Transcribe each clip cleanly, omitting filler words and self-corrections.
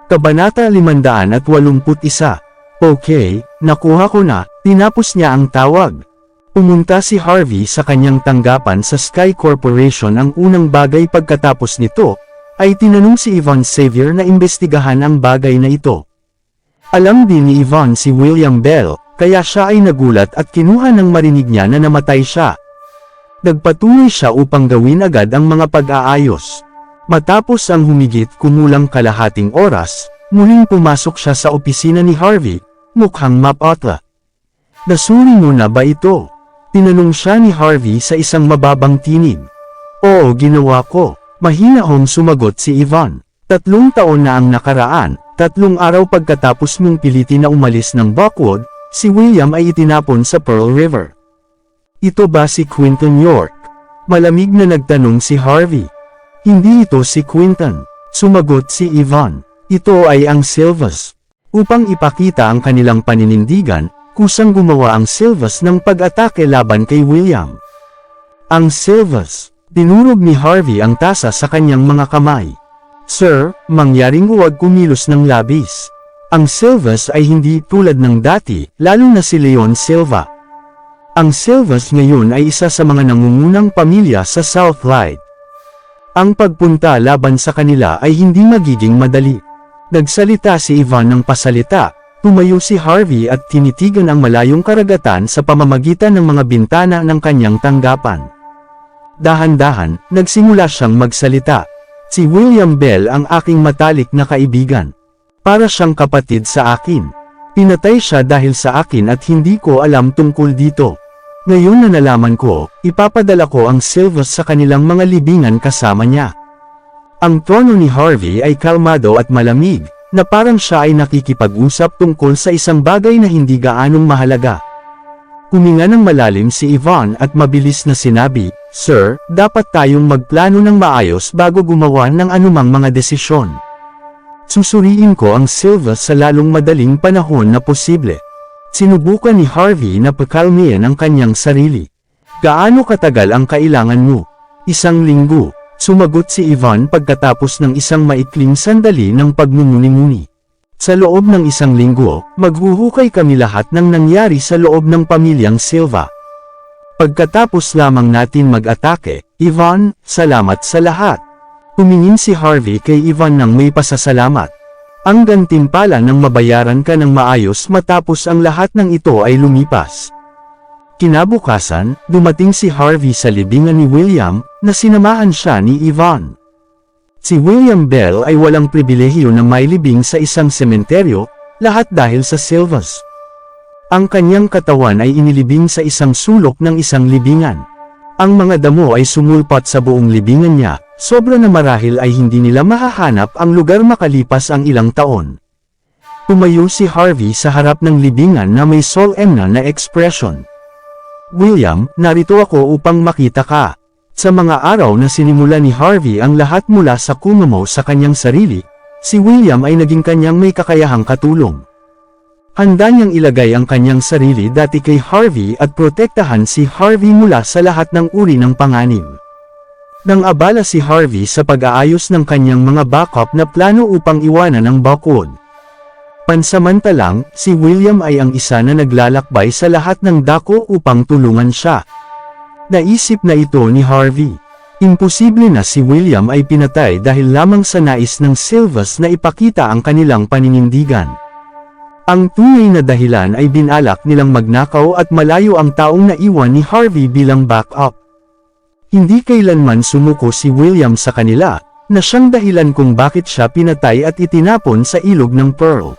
Kabanata 581. Okay, nakuha ko na, tinapos niya ang tawag. Pumunta si Harvey sa kanyang tanggapan sa Sky Corporation. Ang unang bagay pagkatapos nito, ay tinanong si Yvonne Xavier na imbestigahan ang bagay na ito. Alam din ni Yvonne si William Bell, kaya siya ay nagulat at kinuha nang marinig niya na namatay siya. Nagpatuloy siya upang gawin agad ang mga pag-aayos. Matapos ang humigit kumulang kalahating oras, muling pumasok siya sa opisina ni Harvey, mukhang mapotla. Nasuri mo na ba ito? Tinanong siya ni Harvey sa isang mababang tinig. Oo, ginawa ko. Mahinahong sumagot si Yvonne. 3 taon na ang nakaraan, 3 araw pagkatapos mong pilitin na umalis ng Buckwood, si William ay itinapon sa Pearl River. Ito ba si Quinton York? Malamig na nagtanong si Harvey. Hindi ito si Quinton. Sumagot si Yvonne. Ito ay ang Silvas. Upang ipakita ang kanilang paninindigan, kusang gumawa ang Silvas ng pag-atake laban kay William. Ang Silvas. Dinurog ni Harvey ang tasa sa kanyang mga kamay. Sir, mangyaring huwag kumilos ng labis. Ang Silvas ay hindi tulad ng dati, lalo na si Leon Silva. Ang Silvas ngayon ay isa sa mga nangungunang pamilya sa South Clyde. Ang pagpunta laban sa kanila ay hindi magiging madali. Nagsalita si Yvonne ng pasalita, tumayo si Harvey at tinitigan ang malayong karagatan sa pamamagitan ng mga bintana ng kanyang tanggapan. Dahan-dahan, nagsimula siyang magsalita. Si William Bell ang aking matalik na kaibigan. Para siyang kapatid sa akin. Pinatay siya dahil sa akin at hindi ko alam tungkol dito. Ngayon na nalaman ko, ipapadala ko ang Silvas sa kanilang mga libingan kasama niya. Ang tono ni Harvey ay kalmado at malamig, na parang siya ay nakikipag-usap tungkol sa isang bagay na hindi gaanong mahalaga. Huminga ng malalim si Yvonne at mabilis na sinabi, Sir, dapat tayong magplano ng maayos bago gumawa ng anumang mga desisyon. Susuriin ko ang Silvas sa lalong madaling panahon na posible. Sinubukan ni Harvey na pakalmihan ang kanyang sarili. Gaano katagal ang kailangan mo? 1 linggo. Sumagot si Yvonne pagkatapos ng isang maikling sandali ng pagmumuni-muni. Sa loob ng 1 linggo, maghuhukay kami lahat ng nangyari sa loob ng pamilyang Silva. Pagkatapos lamang natin mag-atake, Yvonne, salamat sa lahat. Tumingin si Harvey kay Yvonne ng may pasasalamat. Ang gantimpala ng mabayaran ka ng maayos matapos ang lahat ng ito ay lumipas. Kinabukasan, dumating si Harvey sa libingan ni William, na sinamahan siya ni Yvonne. Si William Bell ay walang pribilehiyo na may libing sa isang sementeryo, lahat dahil sa Silvas. Ang kanyang katawan ay inilibing sa isang sulok ng isang libingan. Ang mga damo ay sumulpat sa buong libingan niya, sobra na marahil ay hindi nila mahahanap ang lugar makalipas ang ilang taon. Tumayo si Harvey sa harap ng libingan na may solemn na ekspresyon. William, narito ako upang makita ka. Sa mga araw na sinimula ni Harvey ang lahat mula sa kumumo sa kanyang sarili, si William ay naging kanyang may kakayahang katulong. Handa niyang ilagay ang kanyang sarili dati kay Harvey at protektahan si Harvey mula sa lahat ng uri ng panganib. Nang abala si Harvey sa pag-aayos ng kanyang mga backup na plano upang iwanan ang Buckwood. Pansamantalang, si William ay ang isa na naglalakbay sa lahat ng dako upang tulungan siya. Naisip na ito ni Harvey. Imposible na si William ay pinatay dahil lamang sa nais ng Silvas na ipakita ang kanilang paninindigan. Ang tunay na dahilan ay binalak nilang magnakaw at malayo ang taong naiwan ni Harvey bilang backup. Hindi kailanman sumuko si William sa kanila, na siyang dahilan kung bakit siya pinatay at itinapon sa ilog ng Pearl.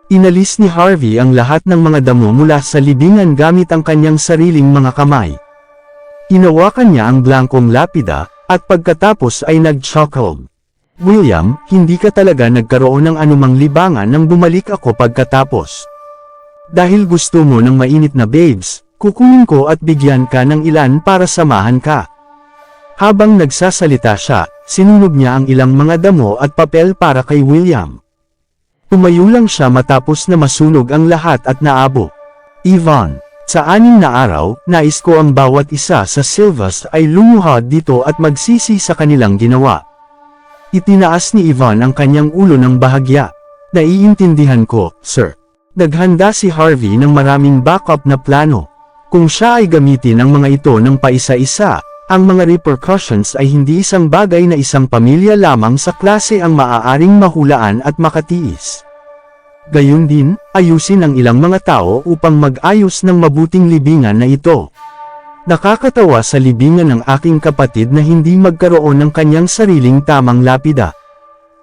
Inalis ni Harvey ang lahat ng mga damo mula sa libingan gamit ang kanyang sariling mga kamay. Hinawakan niya ang blankong lapida, at pagkatapos ay nag-chuckled. William, hindi ka talaga nagkaroon ng anumang libangan nang bumalik ako pagkatapos. Dahil gusto mo ng mainit na babes, kukunin ko at bigyan ka ng ilan para samahan ka. Habang nagsasalita siya, sinunog niya ang ilang mga damo at papel para kay William. Tumayo lang siya matapos na masunog ang lahat at naabo. Yvonne, sa 6 na araw, nais ko ang bawat isa sa Silvas ay lumuhad dito at magsisi sa kanilang ginawa. Itinaas ni Yvonne ang kanyang ulo ng bahagya. Naiintindihan ko, sir. Naghanda si Harvey ng maraming backup na plano. Kung siya ay gamitin ang mga ito ng paisa-isa, ang mga repercussions ay hindi isang bagay na isang pamilya lamang sa klase ang maaaring mahulaan at makatiis. Gayun din, ayusin ang ilang mga tao upang mag-ayos ng mabuting libingan na ito. Nakakatawa sa libingan ng aking kapatid na hindi magkaroon ng kanyang sariling tamang lapida.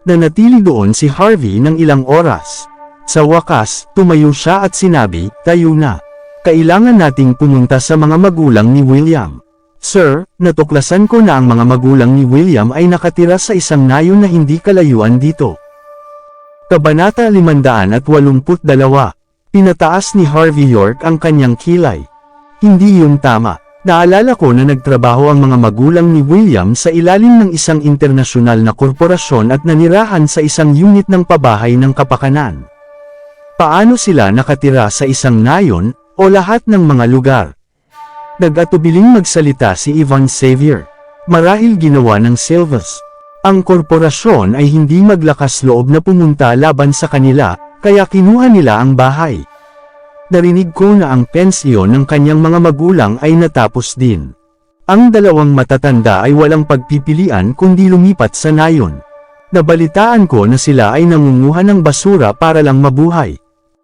Nanatili doon si Harvey ng ilang oras. Sa wakas, tumayo siya at sinabi, "Tayo na. Kailangan nating pumunta sa mga magulang ni William." "Sir, natuklasan ko na ang mga magulang ni William ay nakatira sa isang nayon na hindi kalayuan dito." Kabanata 582. Pinataas ni Harvey York ang kanyang kilay. Hindi yun tama. Naalala ko na nagtrabaho ang mga magulang ni William sa ilalim ng isang internasyonal na korporasyon at nanirahan sa isang unit ng pabahay ng kapakanan. Paano sila nakatira sa isang nayon, o lahat ng mga lugar? Nag-atubiling magsalita si Yvonne Xavier. Marahil ginawa ng Silvas. Ang korporasyon ay hindi maglakas loob na pumunta laban sa kanila, kaya kinuha nila ang bahay. Narinig ko na ang pensyon ng kanyang mga magulang ay natapos din. Ang dalawang matatanda ay walang pagpipilian kundi lumipat sa nayon. Nabalitaan ko na sila ay nangunguha ng basura para lang mabuhay.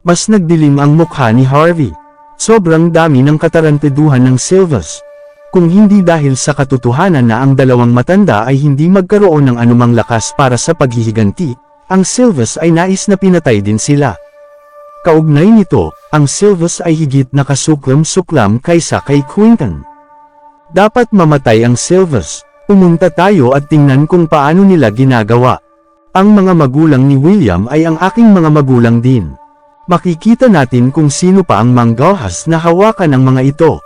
Mas nagdilim ang mukha ni Harvey. Sobrang dami ng katarantaduhan ng Silvas. Kung hindi dahil sa katotohanan na ang dalawang matanda ay hindi magkaroon ng anumang lakas para sa paghihiganti, ang Silvas ay nais na pinatay din sila. Kaugnay nito, ang Silvas ay higit na kasuklam-suklam kaysa kay Quinton. Dapat mamatay ang Silvas. Pumunta tayo at tingnan kung paano nila ginagawa. Ang mga magulang ni William ay ang aking mga magulang din. Makikita natin kung sino pa ang manggahas na hawakan ng mga ito.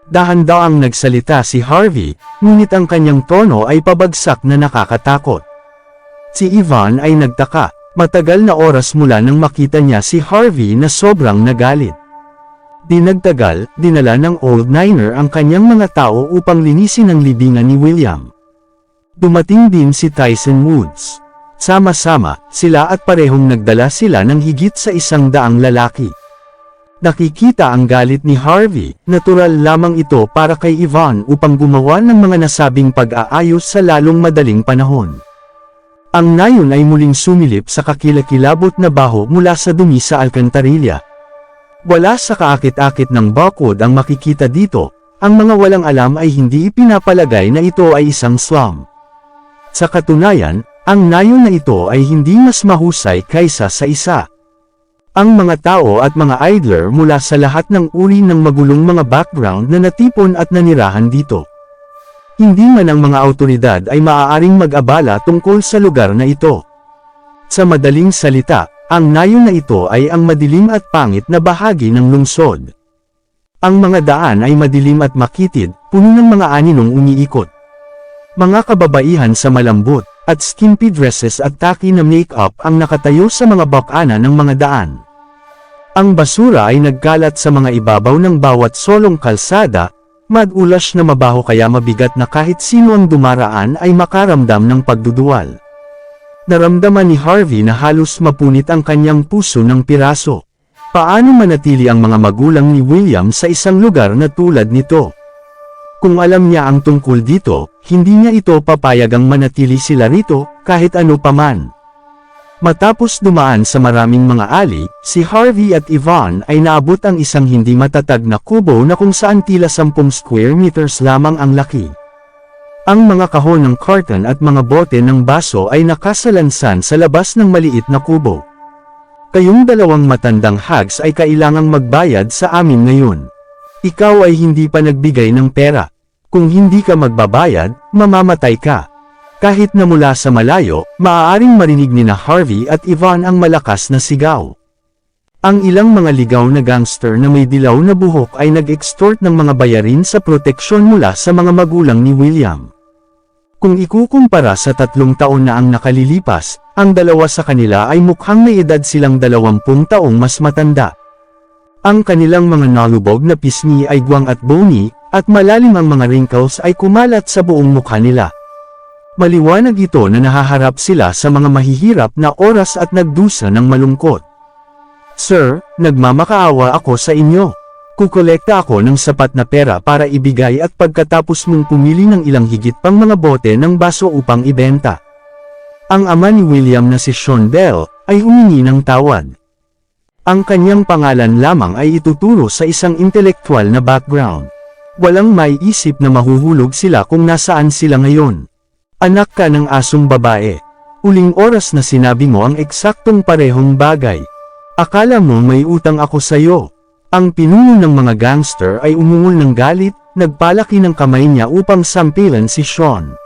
Dahan-daang nagsalita si Harvey, ngunit ang kanyang tono ay pabagsak na nakakatakot. Si Yvonne ay nagtaka. Matagal na oras mula nang makita niya si Harvey na sobrang nagalit. Di nagtagal, dinala ng Old Niner ang kanyang mga tao upang linisin ang libingan ni William. Dumating din si Tyson Woods. Sama-sama, sila at parehong nagdala sila ng higit sa 100 lalaki. Nakikita ang galit ni Harvey, natural lamang ito para kay Yvonne upang gumawa ng mga nasabing pag-aayos sa lalong madaling panahon. Ang nayon ay muling sumilip sa kakilakilabot na baho mula sa dumi sa alkantarilya. Wala sa kaakit-akit ng bakod ang makikita dito, ang mga walang alam ay hindi ipinapalagay na ito ay isang slum. Sa katunayan, ang nayon na ito ay hindi mas mahusay kaysa sa isa. Ang mga tao at mga idler mula sa lahat ng uri ng magulong mga background na natipon at nanirahan dito. Hindi man ang mga awtoridad ay maaaring mag-abala tungkol sa lugar na ito. Sa madaling salita, ang nayon na ito ay ang madilim at pangit na bahagi ng lungsod. Ang mga daan ay madilim at makitid, puno ng mga aninong umiikot. Mga kababaihan sa malambot, at skimpy dresses at tacky na make-up ang nakatayo sa mga bakana ng mga daan. Ang basura ay nagkalat sa mga ibabaw ng bawat solong kalsada, madulas na mabaho kaya mabigat na kahit sino ang dumaraan ay makaramdam ng pagduduwal. Naramdaman ni Harvey na halos mapunit ang kanyang puso ng piraso. Paano manatili ang mga magulang ni William sa isang lugar na tulad nito? Kung alam niya ang tungkol dito, hindi niya ito papayagang manatili sila rito, kahit ano paman. Matapos dumaan sa maraming mga ali, si Harvey at Yvonne ay naabot ang isang hindi matatag na kubo na kung saan tila 10 square meters lamang ang laki. Ang mga kahon ng carton at mga bote ng baso ay nakasalansan sa labas ng maliit na kubo. Kayong dalawang matandang hags ay kailangang magbayad sa amin ngayon. Ikaw ay hindi pa nagbigay ng pera. Kung hindi ka magbabayad, mamamatay ka. Kahit na mula sa malayo, maaaring marinig ni na Harvey at Yvonne ang malakas na sigaw. Ang ilang mga ligaw na gangster na may dilaw na buhok ay nag-extort ng mga bayarin sa proteksyon mula sa mga magulang ni William. Kung ikukumpara sa 3 taon na ang nakalilipas, ang dalawa sa kanila ay mukhang may edad silang 20 taong mas matanda. Ang kanilang mga nalubog na pisngi ay guwang at bony, at malalim ang mga wrinkles ay kumalat sa buong mukha nila. Maliwanag ito na nahaharap sila sa mga mahihirap na oras at nagdusa ng malungkot. Sir, nagmamakaawa ako sa inyo. Kukolekta ako ng sapat na pera para ibigay at pagkatapos mong pumili ng ilang higit pang mga bote ng baso upang ibenta. Ang ama ni William na si Sean Bell ay humingi ng tawad. Ang kanyang pangalan lamang ay ituturo sa isang intelektual na background. Walang may isip na mahuhulog sila kung nasaan sila ngayon. Anak ka ng asong babae. Uling oras na sinabi mo ang eksaktong parehong bagay. Akala mo may utang ako sa'yo. Ang pinuno ng mga gangster ay umungol ng galit, nagpalaki ng kamay niya upang sampilan si Sean.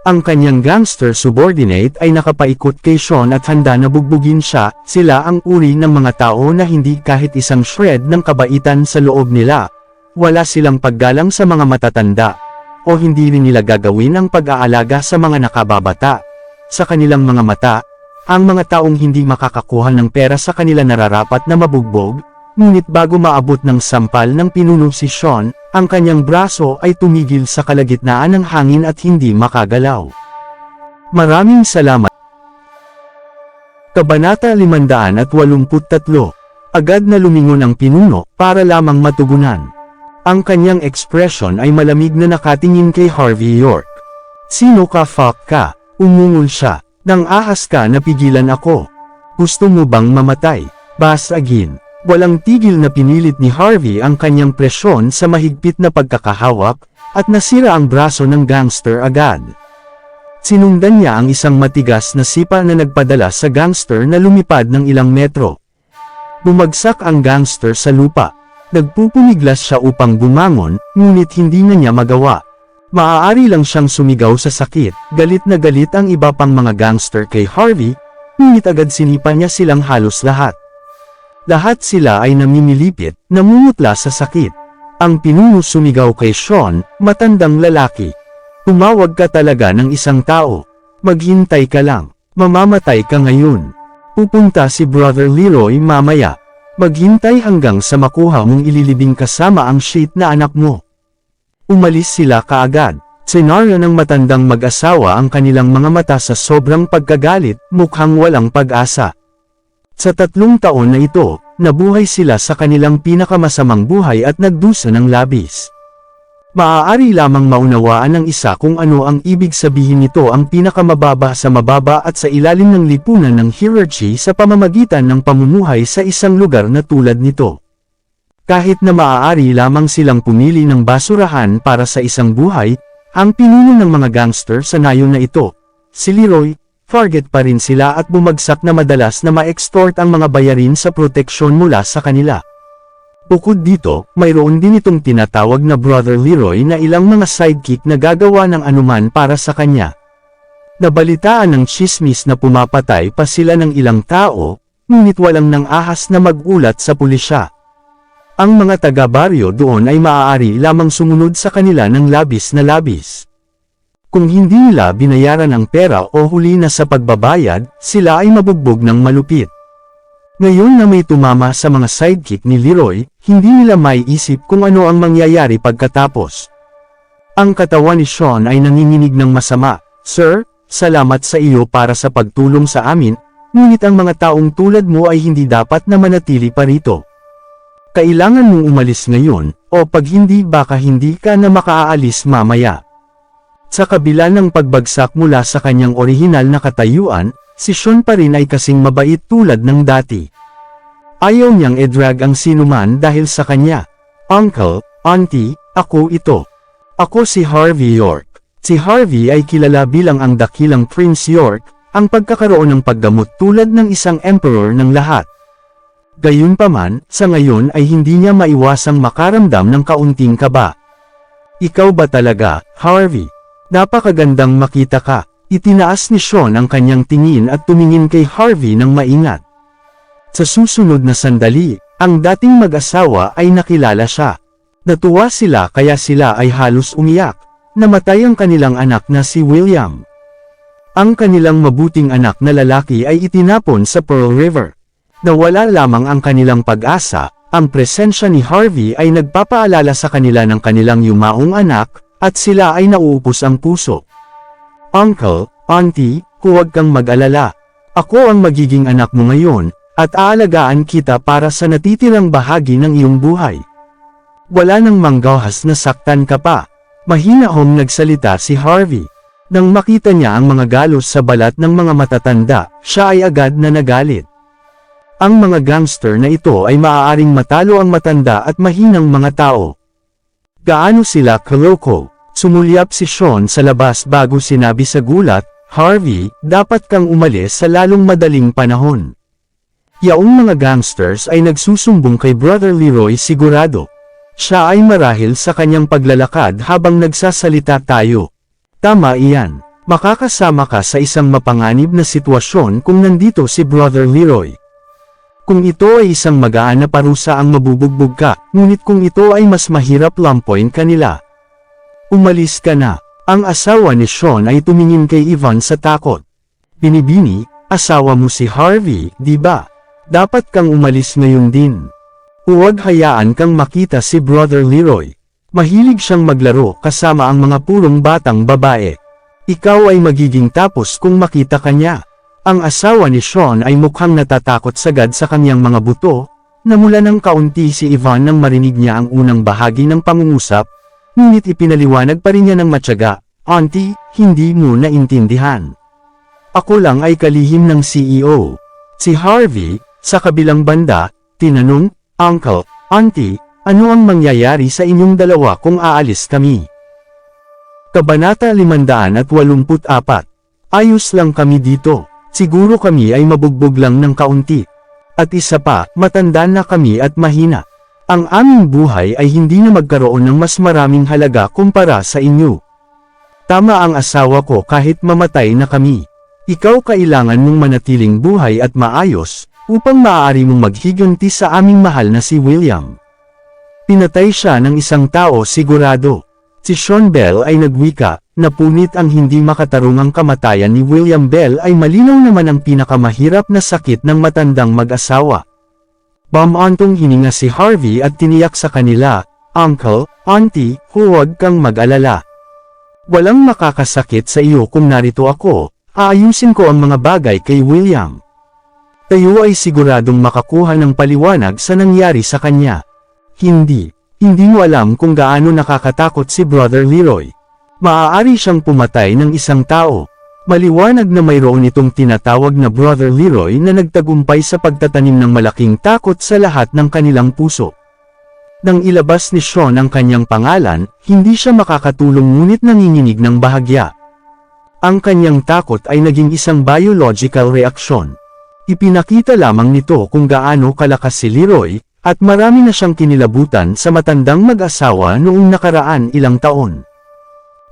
Ang kanyang gangster subordinate ay nakapaikot kay Sean at handa na bugbugin siya. Sila ang uri ng mga tao na hindi kahit isang shred ng kabaitan sa loob nila. Wala silang paggalang sa mga matatanda. O hindi rin nila gagawin ang pag-aalaga sa mga nakababata. Sa kanilang mga mata, ang mga taong hindi makakakuha ng pera sa kanila nararapat na mabugbog. Ngunit bago maabot ng sampal ng pinuno si Sean, ang kanyang braso ay tumigil sa kalagitnaan ng hangin at hindi makagalaw. Maraming salamat. Kabanata 583. Agad na lumingon ang pinuno para lamang matugunan. Ang kanyang ekspresyon ay malamig na nakatingin kay Harvey York. Sino ka, fuck ka? Umungol siya. Nang ahas ka na pigilan ako. Gusto mo bang mamatay? Basagin. Walang tigil na pinilit ni Harvey ang kanyang presyon sa mahigpit na pagkakahawak, at nasira ang braso ng gangster agad. Sinundan niya ang isang matigas na sipa na nagpadala sa gangster na lumipad ng ilang metro. Bumagsak ang gangster sa lupa. Nagpupumiglas siya upang bumangon, ngunit hindi na niya magawa. Maaari lang siyang sumigaw sa sakit. Galit na galit ang iba pang mga gangster kay Harvey, ngunit agad sinipa niya silang halos lahat. Lahat sila ay namimilipit, namumutla sa sakit. Ang pinuno sumigaw kay Sean, matandang lalaki. Tumawag ka talaga ng isang tao. Maghintay ka lang. Mamamatay ka ngayon. Pupunta si Brother Leroy mamaya. Maghintay hanggang sa makuha mong ililibing kasama ang shit na anak mo. Umalis sila kaagad. Senaryo ng matandang mag-asawa ang kanilang mga mata sa sobrang pagkagalit, mukhang walang pag-asa. Sa 3 taon na ito, nabuhay sila sa kanilang pinakamasamang buhay at nagdusa ng labis. Maaari lamang maunawaan ng isa kung ano ang ibig sabihin nito, ang pinakamababa sa mababa at sa ilalim ng lipunan ng hierarchy sa pamamagitan ng pamumuhay sa isang lugar na tulad nito. Kahit na maaari lamang silang pumili ng basurahan para sa isang buhay, ang pinuno ng mga gangster sa nayon na ito, si Leroy, target pa rin sila at bumagsak na madalas na ma-extort ang mga bayarin sa proteksyon mula sa kanila. Bukod dito, mayroon din itong tinatawag na Brother Leroy na ilang mga sidekick na gagawa ng anuman para sa kanya. Nabalitaan ng tsismis na pumapatay pa sila ng ilang tao, ngunit walang nang ahas na mag-ulat sa pulisya. Ang mga taga-baryo doon ay maaari lamang sumunod sa kanila ng labis na labis. Kung hindi nila binayaran ang pera o huli na sa pagbabayad, sila ay mabugbog ng malupit. Ngayon na may tumama sa mga sidekick ni Leroy, hindi nila maiisip kung ano ang mangyayari pagkatapos. Ang katawan ni Sean ay nanginginig ng masama. Sir, salamat sa iyo para sa pagtulong sa amin, ngunit ang mga taong tulad mo ay hindi dapat na manatili pa rito. Kailangan mong umalis ngayon, o pag hindi baka hindi ka na makaalis mamaya. Sa kabila ng pagbagsak mula sa kanyang orihinal na katayuan, si Sean pa rin ay kasing mabait tulad ng dati. Ayaw niyang i-drag ang sinuman dahil sa kanya. Uncle, Auntie, ako ito. Ako si Harvey York. Si Harvey ay kilala bilang ang dakilang Prince York, ang pagkakaroon ng paggamot tulad ng isang emperor ng lahat. Gayunpaman, sa ngayon ay hindi niya maiwasang makaramdam ng kaunting kaba. Ikaw ba talaga, Harvey? Napakagandang makita ka. Itinaas ni Sean ang kanyang tingin at tumingin kay Harvey ng maingat. Sa susunod na sandali, ang dating mag-asawa ay nakilala siya. Natuwa sila kaya sila ay halos umiyak. Namatay ang kanilang anak na si William. Ang kanilang mabuting anak na lalaki ay itinapon sa Pearl River. Nawala lamang ang kanilang pag-asa, Ang presensya ni Harvey ay nagpapaalala sa kanila ng kanilang yumaong anak, at sila ay nauupos ang puso. Uncle, Auntie, huwag kang mag-alala. Ako ang magiging anak mo ngayon, at aalagaan kita para sa natitirang bahagi ng iyong buhay. Wala nang manggahas na saktan ka pa. Mahinahong nagsalita si Harvey. Nang makita niya ang mga galos sa balat ng mga matatanda, siya ay agad na nagalit. Ang mga gangster na ito ay maaaring matalo ang matanda at mahinang mga tao. Gaano sila kaloko? Sumulyap si Sean sa labas bago sinabi sa gulat, Harvey, dapat kang umalis sa lalong madaling panahon. Yaong mga gangsters ay nagsusumbong kay Brother Leroy sigurado. Siya ay marahil sa kanyang paglalakad habang nagsasalita tayo. Tama iyan. Makakasama ka sa isang mapanganib na sitwasyon kung nandito si Brother Leroy. Kung ito ay isang magaan na parusa ang mabubugbog ka, ngunit kung ito ay mas mahirap lampoin kanila. Umalis ka na. Ang asawa ni Sean ay tumingin kay Yvonne sa takot. Binibini, asawa mo si Harvey, di ba? Dapat kang umalis ngayon din. Huwag hayaan kang makita si Brother Leroy. Mahilig siyang maglaro kasama ang mga purong batang babae. Ikaw ay magiging tapos kung makita ka niya. Ang asawa ni Sean ay mukhang natatakot sagad sa kanyang mga buto. Namula ng kaunti si Yvonne nang marinig niya ang unang bahagi ng pangungusap, ngunit ipinaliwanag pa rin niya ng matyaga, Auntie, hindi mo naintindihan. Ako lang ay kalihim ng CEO. Si Harvey, sa kabilang banda, tinanong, Uncle, Auntie, ano ang mangyayari sa inyong dalawa kung aalis kami? Kabanata 584. Ayos lang kami dito. Siguro kami ay mabugbog lang ng kaunti. At isa pa, matanda na kami at mahina. Ang aming buhay ay hindi na magkaroon ng mas maraming halaga kumpara sa inyo. Tama ang asawa ko kahit mamatay na kami. Ikaw kailangan mong manatiling buhay at maayos, upang maaari mong maghiganti sa aming mahal na si William. Pinatay siya ng isang tao sigurado. Si Sean Bell ay nagwika, napunit ang hindi makatarungang kamatayan ni William Bell ay malinaw naman ang pinakamahirap na sakit ng matandang mag-asawa. Bumantong hininga si Harvey at tiniyak sa kanila, Uncle, Auntie, huwag kang mag-alala. Walang makakasakit sa iyo kung narito ako, aayusin ko ang mga bagay kay William. Tayo ay siguradong makakuha ng paliwanag sa nangyari sa kanya. Hindi mo alam kung gaano nakakatakot si Brother Leroy. Maaari siyang pumatay ng isang tao. Maliwanag na mayroon itong tinatawag na Brother Leroy na nagtagumpay sa pagtatanim ng malaking takot sa lahat ng kanilang puso. Nang ilabas ni Sean ang kanyang pangalan, hindi siya makakatulong ngunit nanginginig ng bahagya. Ang kanyang takot ay naging isang biological reaksyon. Ipinakita lamang nito kung gaano kalakas si Leroy, at marami na siyang kinilabutan sa matandang mag-asawa noong nakaraan ilang taon.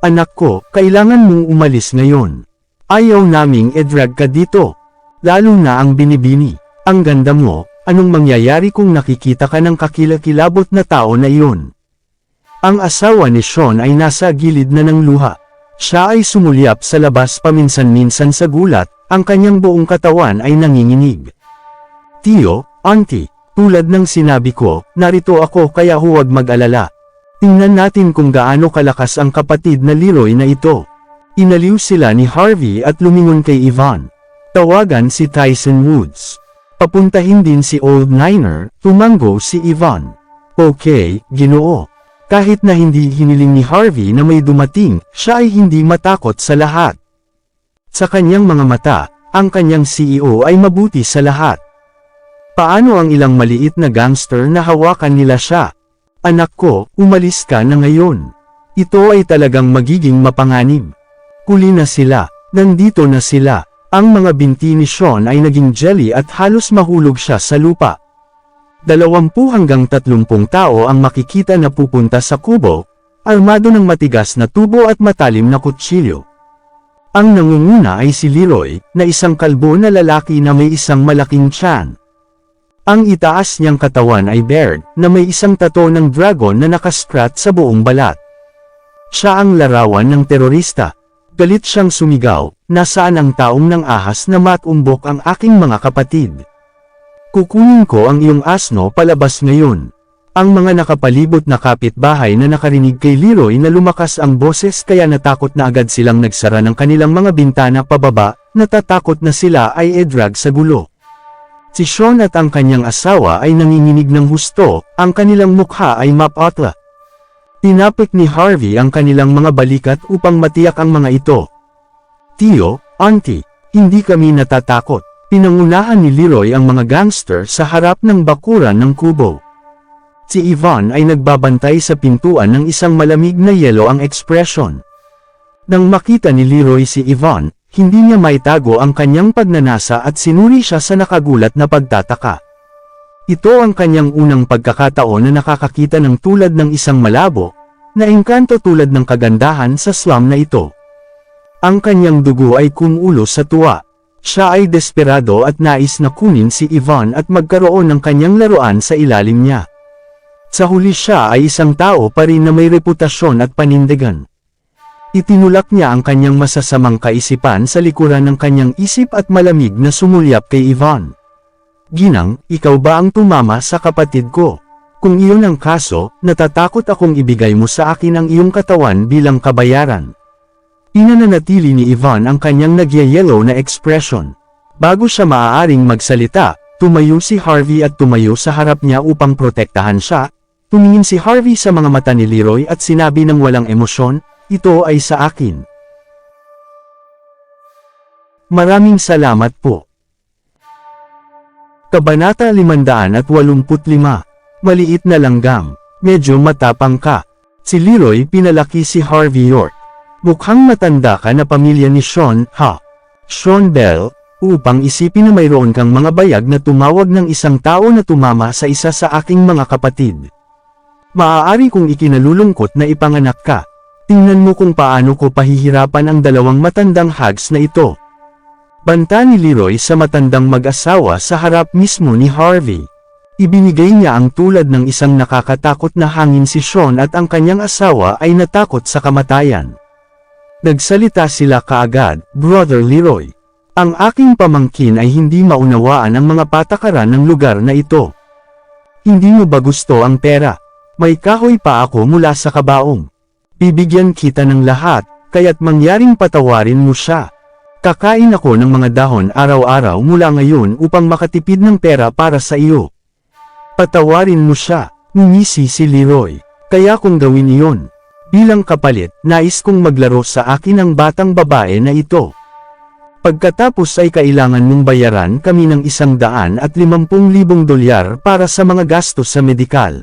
Anak ko, kailangan mong umalis ngayon. Ayaw naming edrag ka dito. Lalo na ang binibini. Ang ganda mo, anong mangyayari kung nakikita ka ng kakilakilabot na tao na iyon? Ang asawa ni Sean ay nasa gilid na ng luha. Siya ay sumulyap sa labas paminsan-minsan sa gulat, ang kanyang buong katawan ay nanginginig. Tio, Auntie, tulad ng sinabi ko, narito ako kaya huwag mag-alala. Tingnan natin kung gaano kalakas ang kapatid na Leroy na ito. Inaliw sila ni Harvey at lumingon kay Yvonne. Tawagan si Tyson Woods. Papuntahin din si Old Niner, tumango si Yvonne. Okay, Ginoo. Kahit na hindi hiniling ni Harvey na may dumating, siya ay hindi matakot sa lahat. Sa kanyang mga mata, ang kanyang CEO ay mabuti sa lahat. Paano ang ilang maliit na gangster na hawakan nila siya? Anak ko, umalis ka na ngayon. Ito ay talagang magiging mapanganib. Huli na sila, nandito na sila. Ang mga binti ni Sean ay naging jelly at halos mahulog siya sa lupa. 20 hanggang 30 tao ang makikita na pupunta sa kubo, armado ng matigas na tubo at matalim na kutsilyo. Ang nangunguna ay si Leroy, na isang kalbo na lalaki na may isang malaking tiyan. Ang itaas niyang katawan ay bared, na may isang tato ng dragon na nakaskrat sa buong balat. Siya ang larawan ng terorista. Galit siyang sumigaw, nasaan ang taong nang ahas na matumbok ang aking mga kapatid? Kukunin ko ang iyong asno palabas ngayon. Ang mga nakapalibot na kapitbahay na nakarinig kay Leroy na lumakas ang boses kaya natakot na agad silang nagsara ng kanilang mga bintana pababa, natatakot na sila ay edrag sa gulo. Si Sean at ang kanyang asawa ay nanginginig ng husto, ang kanilang mukha ay mapatla. Tinapik ni Harvey ang kanilang mga balikat upang matiyak ang mga ito. Tio, Auntie, hindi kami natatakot. Pinangunahan ni Leroy ang mga gangster sa harap ng bakuran ng kubo. Si Yvonne ay nagbabantay sa pintuan ng isang malamig na yelo ang ekspresyon. Nang makita ni Leroy si Yvonne, hindi niya maitago ang kanyang pagnanasa at sinuri siya sa nakagulat na pagtataka. Ito ang kanyang unang pagkakataon na nakakakita ng tulad ng isang malabo, na engkanto tulad ng kagandahan sa slum na ito. Ang kanyang dugo ay kumulo sa tuwa. Siya ay desperado at nais na kunin si Yvonne at magkaroon ng kanyang laruan sa ilalim niya. Sa huli siya ay isang tao pa rin na may reputasyon at panindigan. Itinulak niya ang kanyang masasamang kaisipan sa likuran ng kanyang isip at malamig na sumulyap kay Yvonne. Ginang, ikaw ba ang tumama sa kapatid ko? Kung iyon ang kaso, natatakot akong ibigay mo sa akin ang iyong katawan bilang kabayaran. Pinananatili ni Yvonne ang kanyang nagyayelo na ekspresyon. Bago siya maaaring magsalita, tumayo si Harvey at tumayo sa harap niya upang protektahan siya. Tumingin si Harvey sa mga mata ni Leroy at sinabi ng walang emosyon, ito ay sa akin. Maraming salamat po. Kabanata 585. Maliit na langgam. Medyo matapang ka. Si Leroy pinalaki si Harvey York. Mukhang matanda ka na pamilya ni Sean, ha? Sean Bell, upang isipin na mayroon kang mga bayag na tumawag ng isang tao na tumama sa isa sa aking mga kapatid. Maaari kong ikinalulungkot na ipanganak ka. Tingnan mo kung paano ko pahihirapan ang dalawang matandang hags na ito. Banta ni Leroy sa matandang mag-asawa sa harap mismo ni Harvey. Ibinigay niya ang tulad ng isang nakakatakot na hangin si Sean at ang kanyang asawa ay natakot sa kamatayan. Nagsalita sila kaagad, Brother Leroy. Ang aking pamangkin ay hindi maunawaan ang mga patakaran ng lugar na ito. Hindi mo ba gusto ang pera? May kahoy pa ako mula sa kabaong. Bibigyan kita ng lahat, kaya't mangyaring patawarin mo siya. Kakain ako ng mga dahon araw-araw mula ngayon upang makatipid ng pera para sa iyo. Patawarin mo siya, ngumisi si Leroy. Kaya kung gawin iyon. Bilang kapalit, nais kong maglaro sa akin ang batang babae na ito. Pagkatapos ay kailangan mong bayaran kami ng $150,000 para sa mga gastos sa medikal.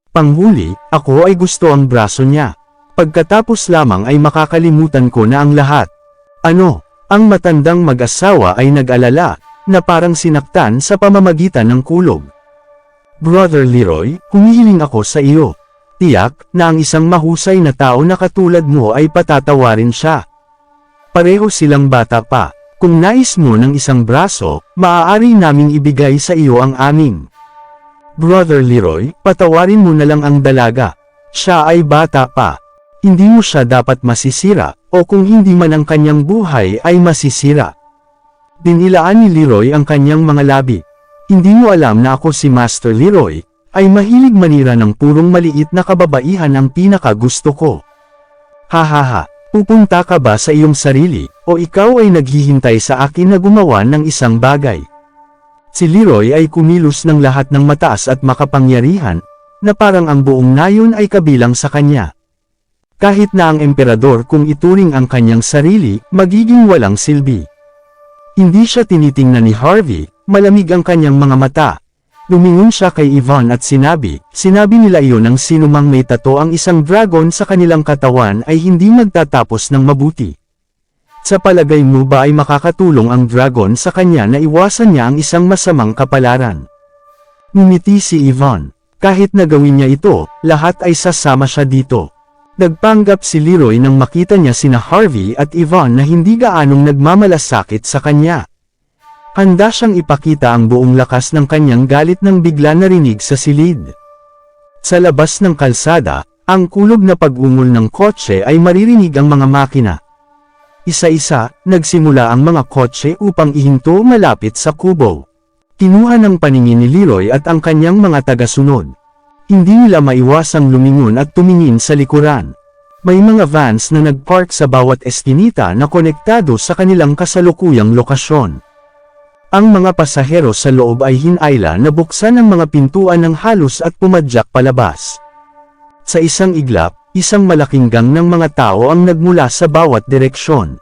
Panghuli, ako ay gusto ang braso niya. Pagkatapos lamang ay makakalimutan ko na ang lahat. Ano? Ang matandang mag-asawa ay nag-alala, na parang sinaktan sa pamamagitan ng kulog. Brother Leroy, humihiling ako sa iyo. Tiyak, na ang isang mahusay na tao na katulad mo ay patatawarin siya. Pareho silang bata pa. Kung nais mo ng isang braso, maaari naming ibigay sa iyo ang aming. Brother Leroy, patawarin mo na lang ang dalaga. Siya ay bata pa. Hindi mo siya dapat masisira, o kung hindi man ang kanyang buhay ay masisira. Dinilaan ni Leroy ang kanyang mga labi. Hindi mo alam na ako si Master Leroy, ay mahilig manira ng purong maliit na kababaihan ang pinakagusto ko. Hahaha, pupunta ka ba sa iyong sarili, o ikaw ay naghihintay sa akin na gumawa ng isang bagay? Si Leroy ay kumilos ng lahat ng mataas at makapangyarihan, na parang ang buong nayon ay kabilang sa kanya. Kahit na ang emperador kung ituring ang kanyang sarili, magiging walang silbi. Hindi siya tinitingnan ni Harvey, malamig ang kanyang mga mata. Lumingon siya kay Yvonne at sinabi nila iyon ng sinumang may tato ang isang dragon sa kanilang katawan ay hindi magtatapos ng mabuti. Sa palagay mo ba ay makakatulong ang dragon sa kanya na iwasan niya ang isang masamang kapalaran? Ngumiti si Yvonne. Kahit na gawin niya ito, lahat ay sasama siya dito. Nagpanggap si Leroy nang makita niya sina Harvey at Yvonne na hindi gaanong nagmamalasakit sa kanya. Handa siyang ipakita ang buong lakas ng kanyang galit nang bigla narinig sa silid. Sa labas ng kalsada, ang kulog na pag-ungol ng kotse ay maririnig ang mga makina. Isa-isa, nagsimula ang mga kotse upang ihinto malapit sa kubo. Kinuha ng paningin ni Leroy at ang kanyang mga tagasunod. Hindi nila maiwasang lumingon at tumingin sa likuran. May mga vans na nagpark sa bawat eskinita na konektado sa kanilang kasalukuyang lokasyon. Ang mga pasahero sa loob ay hinayla na buksan ang mga pintuan ng halos at pumadyak palabas. Sa isang iglap, isang malaking gang ng mga tao ang nagmula sa bawat direksyon.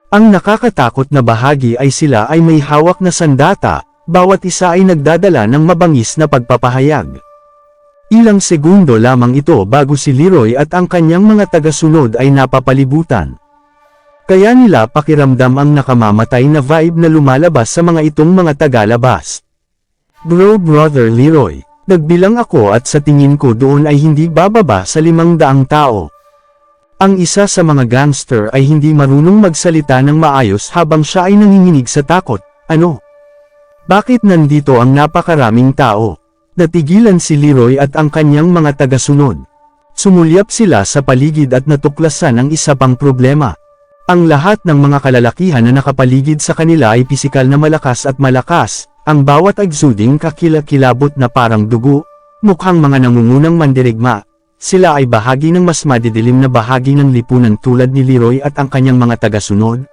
Ang nakakatakot na bahagi ay sila ay may hawak na sandata, bawat isa ay nagdadala ng mabangis na pagpapahayag. Ilang segundo lamang ito bago si Leroy at ang kanyang mga tagasunod ay napapalibutan. Kaya nila pakiramdam ang nakamamatay na vibe na lumalabas sa mga itong mga tagalabas. Bro brother Leroy, nagbilang ako at sa tingin ko doon ay hindi bababa sa 500 tao. Ang isa sa mga gangster ay hindi marunong magsalita ng maayos habang siya ay nanginginig sa takot. Ano? Bakit nandito ang napakaraming tao? Natigilan si Leroy at ang kanyang mga tagasunod. Sumulyap sila sa paligid at natuklasan ang isa pang problema. Ang lahat ng mga kalalakihan na nakapaligid sa kanila ay pisikal na malakas at malakas, ang bawat exuding kakilakilabot na parang dugo, mukhang mga nangungunang mandirigma. Sila ay bahagi ng mas madidilim na bahagi ng lipunan tulad ni Leroy at ang kanyang mga tagasunod.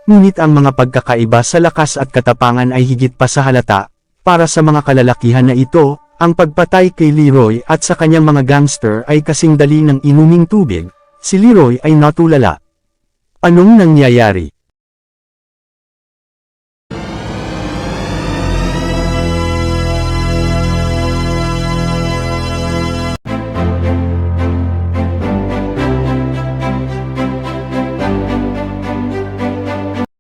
Ngunit ang mga pagkakaiba sa lakas at katapangan ay higit pa sa halata. Para sa mga kalalakihan na ito, ang pagpatay kay Leroy at sa kanyang mga gangster ay kasing dali ng inuming tubig. Si Leroy ay natulala. Anong nangyayari?